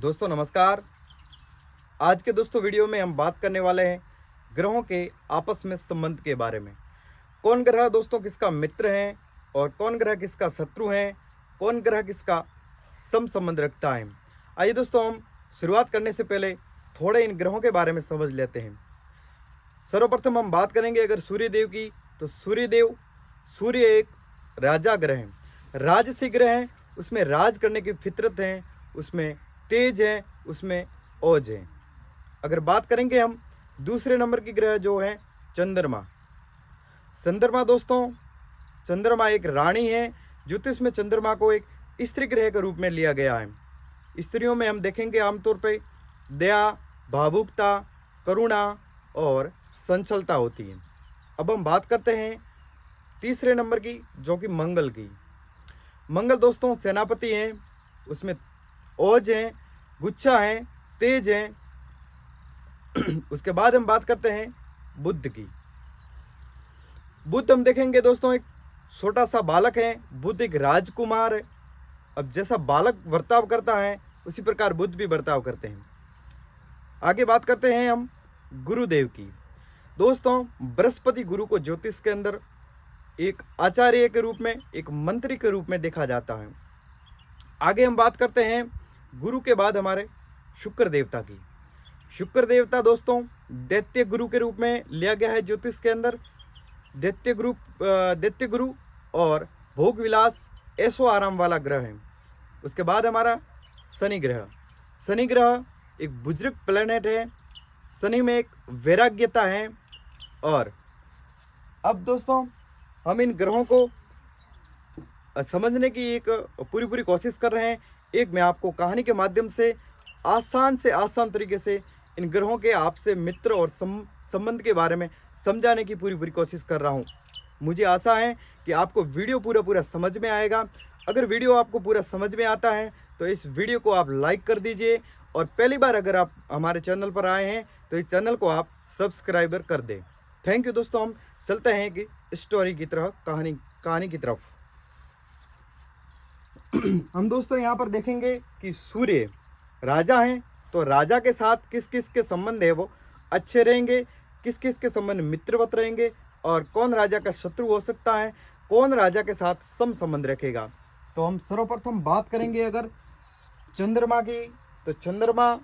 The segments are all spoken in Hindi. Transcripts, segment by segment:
दोस्तों नमस्कार। आज के वीडियो में हम बात करने वाले हैं ग्रहों के आपस में संबंध के बारे में। कौन ग्रह दोस्तों किसका मित्र है और कौन ग्रह किसका शत्रु है, कौन ग्रह किसका सम संबंध रखता है। आइए दोस्तों, हम शुरुआत करने से पहले थोड़े इन ग्रहों के बारे में समझ लेते हैं। सर्वप्रथम हम बात करेंगे अगर सूर्यदेव की, तो सूर्य एक राजा ग्रह है, राजसी ग्रह है। उसमें राज करने की फितरत है, उसमें तेज है, उसमें ओज है। अगर बात करेंगे हम दूसरे नंबर की ग्रह जो है चंद्रमा दोस्तों, चंद्रमा एक रानी है। ज्योतिष में चंद्रमा को एक स्त्री ग्रह के रूप में लिया गया है। स्त्रियों में हम देखेंगे आमतौर पे दया, भावुकता, करुणा और संचलता होती है। अब हम बात करते हैं तीसरे नंबर की, जो कि मंगल की। मंगल दोस्तों सेनापति हैं, उसमें ओज हैं, गुच्छा हैं, तेज हैं। उसके बाद हम बात करते हैं बुध की। बुध हम देखेंगे दोस्तों एक छोटा सा बालक है, बुध एक राजकुमार है। अब जैसा बालक बर्ताव करता है उसी प्रकार बुध भी बर्ताव करते हैं। आगे बात करते हैं हम गुरुदेव की। दोस्तों बृहस्पति गुरु को ज्योतिष के अंदर एक आचार्य के रूप में, एक मंत्री के रूप में देखा जाता है। आगे हम बात करते हैं गुरु के बाद हमारे शुक्र देवता की। शुक्र देवता दोस्तों दैत्य गुरु के रूप में लिया गया है ज्योतिष के अंदर। दैत्य गुरु और भोग विलास, ऐशो आराम वाला ग्रह है। उसके बाद हमारा शनि ग्रह एक बुजुर्ग प्लेनेट है। शनि में एक वैराग्यता है। और अब दोस्तों हम इन ग्रहों को समझने की एक पूरी कोशिश कर रहे हैं। एक मैं आपको कहानी के माध्यम से आसान तरीके से इन ग्रहों के आपसे मित्र और संबंध के बारे में समझाने की पूरी कोशिश कर रहा हूं। मुझे आशा है कि आपको वीडियो पूरा समझ में आएगा। अगर वीडियो आपको पूरा समझ में आता है तो इस वीडियो को आप लाइक कर दीजिए, और पहली बार अगर आप हमारे चैनल पर आए हैं तो इस चैनल को आप सब्सक्राइबर कर दें। थैंक यू दोस्तों। हम चलते हैं कि स्टोरी की तरह, कहानी की तरफ। हम दोस्तों यहाँ पर देखेंगे कि सूर्य राजा हैं, तो राजा के साथ किस किस के संबंध है वो अच्छे रहेंगे, किस किस के संबंध मित्रवत रहेंगे, और कौन राजा का शत्रु हो सकता है, कौन राजा के साथ सम संबंध रखेगा। तो हम सर्वप्रथम बात करेंगे अगर चंद्रमा की, तो चंद्रमा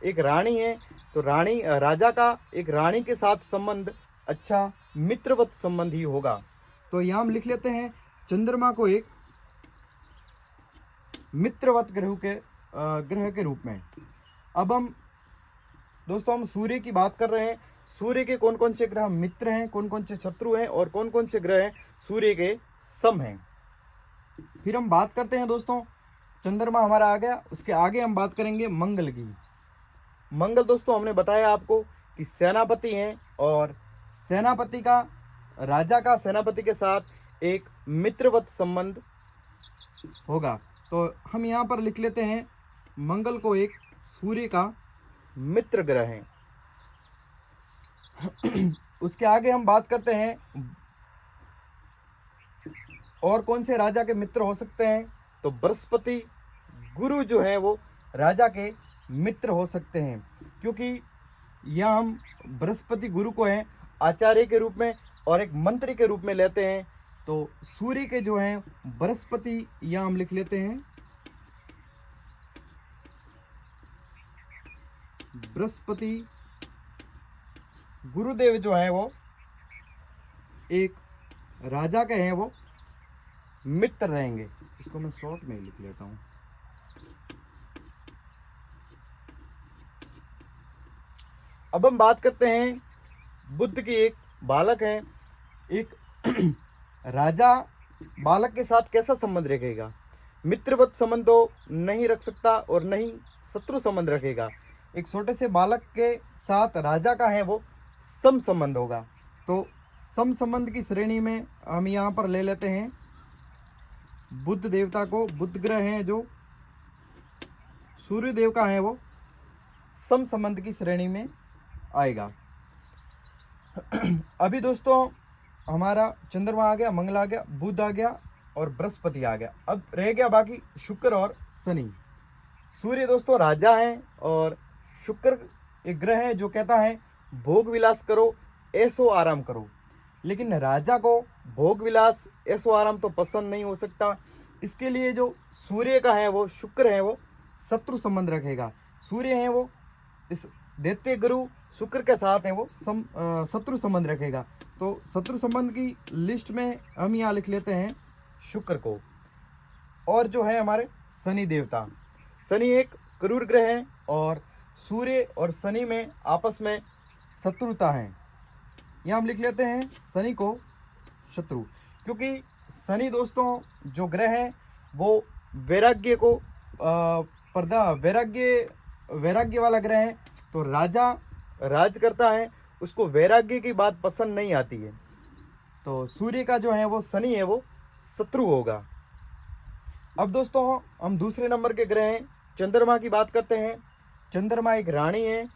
एक रानी है। तो राजा का एक रानी के साथ संबंध अच्छा मित्रवत संबंध ही होगा। तो यहाँ हम लिख लेते हैं चंद्रमा को एक मित्रवत ग्रह के रूप में। अब हम दोस्तों हम सूर्य की बात कर रहे हैं। सूर्य के कौन कौन से ग्रह मित्र हैं, कौन कौन से शत्रु हैं, और कौन कौन से ग्रह हैं सूर्य के सम हैं। फिर हम बात करते हैं दोस्तों, चंद्रमा हमारा आ गया। उसके आगे हम बात करेंगे मंगल की। मंगल दोस्तों हमने बताया आपको कि सेनापति हैं, और राजा का सेनापति के साथ एक मित्रवत संबंध होगा। तो हम यहाँ पर लिख लेते हैं मंगल को एक सूर्य का मित्र ग्रह है। उसके आगे हम बात करते हैं और कौन से राजा के मित्र हो सकते हैं। तो बृहस्पति गुरु जो है वो राजा के मित्र हो सकते हैं, क्योंकि यहाँ हम बृहस्पति गुरु को है आचार्य के रूप में और एक मंत्री के रूप में लेते हैं। तो सूर्य के जो हैं बृहस्पति, यहाँ हम लिख लेते हैं बृहस्पति गुरुदेव जो है वो एक राजा के हैं, वो मित्र रहेंगे। इसको मैं शॉर्ट में लिख लेता हूँ। अब हम बात करते हैं बुध की। एक बालक है, एक राजा बालक के साथ कैसा संबंध रखेगा। मित्रवत संबंध तो नहीं रख सकता और नहीं शत्रु संबंध रखेगा। एक छोटे से बालक के साथ राजा का है वो सम संबंध होगा। तो सम संबंध की श्रेणी में हम यहाँ पर ले लेते हैं बुध देवता को। बुध ग्रह है जो सूर्य देव का है वो सम संबंध की श्रेणी में आएगा। अभी दोस्तों हमारा चंद्रमा आ गया, मंगल आ गया, बुध आ गया और बृहस्पति आ गया। अब रह गया बाकी शुक्र और शनि। सूर्य दोस्तों राजा है और शुक्र एक ग्रह है जो कहता है भोग विलास करो, ऐसो आराम करो। लेकिन राजा को भोग विलास ऐसो आराम तो पसंद नहीं हो सकता। इसके लिए जो सूर्य का है वो शुक्र है वो शत्रु संबंध रखेगा। सूर्य है वो इस दैत्य गुरु शुक्र के साथ है वो शत्रु संबंध रखेगा। तो शत्रु संबंध की लिस्ट में हम यहाँ लिख लेते हैं शुक्र को। और जो है हमारे शनि देवता, शनि एक क्रूर ग्रह है और सूर्य और शनि में आपस में शत्रुता है। यहाँ हम लिख लेते हैं शनि को शत्रु, क्योंकि शनि दोस्तों जो ग्रह है वो वैराग्य को वैराग्य वाला ग्रह है। तो राजा राज करता है, उसको वैराग्य की बात पसंद नहीं आती है। तो सूर्य का जो है वो शनि है वो शत्रु होगा। अब दोस्तों हम दूसरे नंबर के ग्रह हैं चंद्रमा की बात करते हैं। चंद्रमा एक रानी है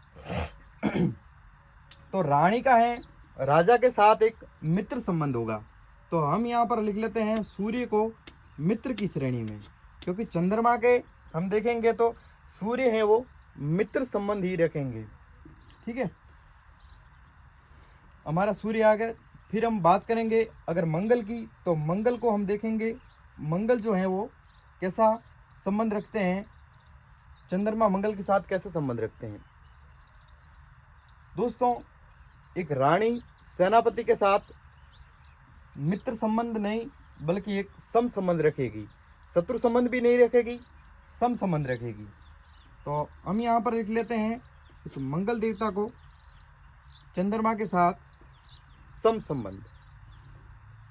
तो रानी का है राजा के साथ एक मित्र संबंध होगा। तो हम यहाँ पर लिख लेते हैं सूर्य को मित्र की श्रेणी में, क्योंकि चंद्रमा के हम देखेंगे तो सूर्य है वो मित्र संबंध ही रखेंगे। ठीक है, हमारा सूर्य आ गया। फिर हम बात करेंगे अगर मंगल की, तो मंगल को हम देखेंगे मंगल जो है वो कैसा संबंध रखते हैं, चंद्रमा मंगल के साथ कैसे संबंध रखते हैं। दोस्तों एक रानी सेनापति के साथ मित्र संबंध नहीं बल्कि एक सम संबंध रखेगी, शत्रु संबंध भी नहीं रखेगी, सम संबंध रखेगी। तो हम यहाँ पर लिख लेते हैं इस मंगल देवता को चंद्रमा के साथ सम संबंध।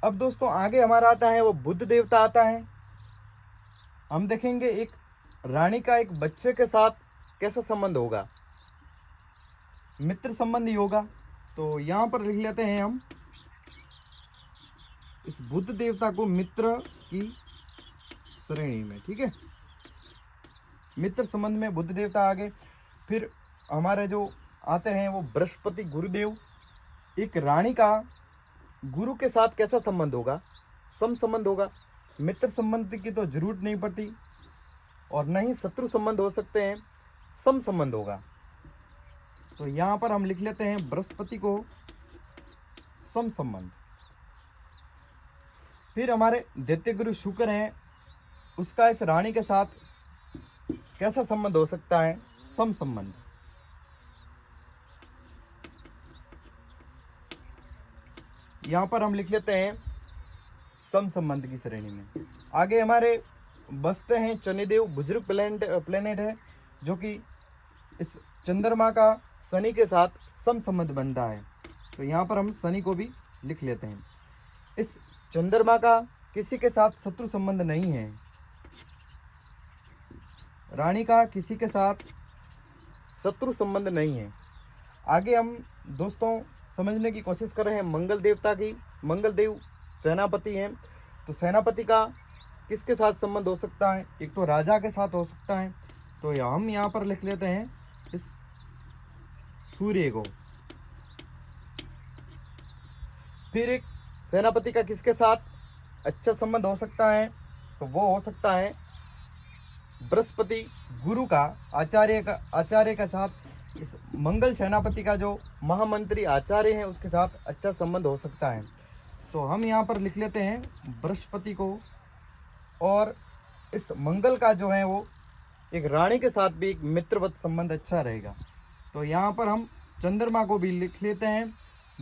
अब दोस्तों आगे हमारा आता है वो बुध देवता आता है। हम देखेंगे एक रानी का एक बच्चे के साथ कैसा संबंध होगा, मित्र संबंध ही होगा। तो यहाँ पर लिख लेते हैं हम इस बुध देवता को मित्र की श्रेणी में। ठीक है, मित्र संबंध में बुध देवता आगे। फिर हमारे जो आते हैं वो बृहस्पति गुरुदेव। एक रानी का गुरु के साथ कैसा संबंध होगा, सम संबंध होगा। मित्र संबंध की तो जरूरत नहीं पड़ती और न ही शत्रु संबंध हो सकते हैं, सम संबंध होगा। तो यहाँ पर हम लिख लेते हैं बृहस्पति को सम संबंध। फिर हमारे दैत्य गुरु शुक्र हैं, उसका इस रानी के साथ कैसा संबंध हो सकता है, सम संबंध। यहाँ पर हम लिख लेते हैं सम संबंध की श्रेणी में। आगे हमारे बसते हैं शनिदेव, बुजुर्ग प्लेनेट है जो कि इस चंद्रमा का शनि के साथ सम संबंध बनता है। तो यहाँ पर हम शनि को भी लिख लेते हैं। इस चंद्रमा का किसी के साथ शत्रु संबंध नहीं है, रानी का किसी के साथ शत्रु संबंध नहीं है। आगे हम दोस्तों समझने की कोशिश कर रहे हैं मंगल देवता की। मंगल देव सेनापति हैं, तो सेनापति का किसके साथ संबंध हो सकता है, एक तो राजा के साथ हो सकता है। तो हम यहाँ पर लिख लेते हैं इस सूर्य को। फिर एक सेनापति का किसके साथ अच्छा संबंध हो सकता है, तो वो हो सकता है बृहस्पति गुरु का आचार्य का साथ इस मंगल सेनापति का जो महामंत्री आचार्य हैं उसके साथ अच्छा संबंध हो सकता है। तो हम यहाँ पर लिख लेते हैं बृहस्पति को। और इस मंगल का जो है वो एक रानी के साथ भी एक मित्रवत संबंध अच्छा रहेगा। तो यहाँ पर हम चंद्रमा को भी लिख लेते हैं।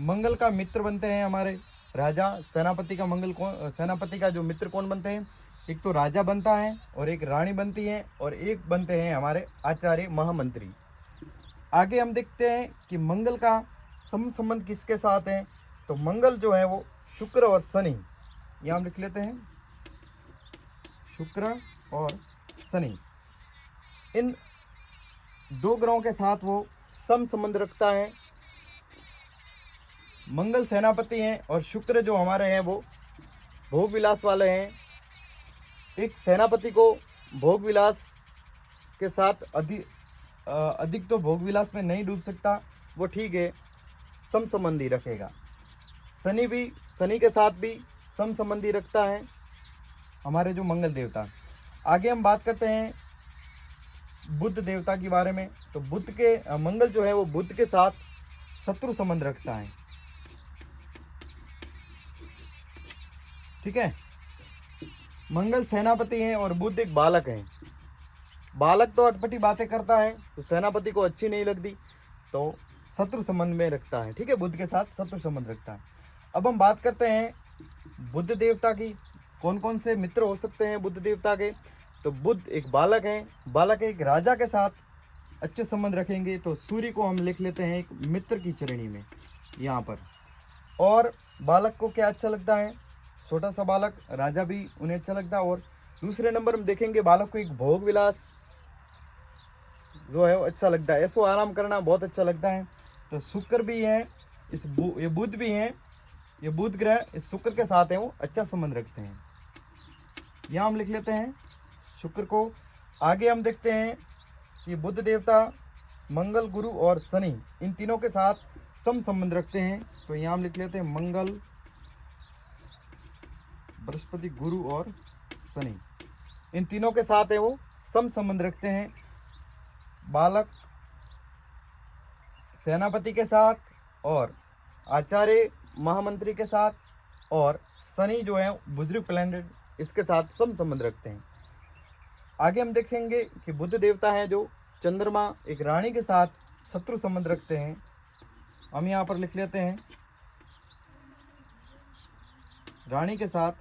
मंगल का मित्र बनते हैं हमारे राजा, सेनापति का सेनापति का जो मित्र कौन बनते हैं, एक तो राजा बनता है और एक रानी बनती है और एक बनते हैं हमारे आचार्य महामंत्री। आगे हम देखते हैं कि मंगल का सम संबंध किसके साथ है, तो मंगल जो है वो शुक्र और शनि, यहाँ हम लिख लेते हैं शुक्र और शनि, इन दो ग्रहों के साथ वो सम संबंध रखता है। मंगल सेनापति हैं और शुक्र जो हमारे हैं वो भोग विलास वाले हैं। एक सेनापति को भोग विलास के साथ अधिक तो भोग विलास में नहीं डूब सकता, वो ठीक है, सम संबंधी रखेगा। शनि के साथ भी सम संबंधी रखता है हमारे जो मंगल देवता। आगे हम बात करते हैं बुध देवता के बारे में, तो बुध के मंगल जो है वो बुध के साथ शत्रु संबंध रखता है। ठीक है, मंगल सेनापति है और बुध एक बालक है। बालक तो अटपटी बातें करता है, तो सेनापति को अच्छी नहीं लगती, तो शत्रु संबंध में रखता है। ठीक है, बुध के साथ शत्रु संबंध रखता है। अब हम बात करते हैं बुध देवता की, कौन कौन से मित्र हो सकते हैं बुध देवता के। तो बुध एक बालक है, बालक एक राजा के साथ अच्छे संबंध रखेंगे, तो सूर्य को हम लिख लेते हैं एक मित्र की श्रेणी में यहाँ पर। और बालक को क्या अच्छा लगता है, छोटा सा बालक, राजा भी उन्हें अच्छा लगता है। और दूसरे नंबर में देखेंगे बालक को एक भोग विलास जो है वो अच्छा लगता है, ऐसो आराम करना बहुत अच्छा लगता है। तो शुक्र भी है, ये बुध भी है, ये बुध ग्रह इस शुक्र के साथ है वो अच्छा संबंध रखते हैं। यहाँ हम लिख लेते हैं शुक्र को। आगे हम देखते हैं कि बुध देवता मंगल, गुरु और शनि इन तीनों के साथ सम संबंध रखते हैं। तो यहाँ हम लिख लेते हैं मंगल, बृहस्पति, गुरु और शनि इन तीनों के साथ है वो सम संबंध रखते हैं। बालक सेनापति के साथ और आचार्य महामंत्री के साथ, और शनि जो है बुजुर्ग प्लैनेट इसके साथ सम संबंध रखते हैं। आगे हम देखेंगे कि बुध देवता है जो चंद्रमा एक रानी के साथ शत्रु संबंध रखते हैं। हम यहाँ पर लिख लेते हैं रानी के साथ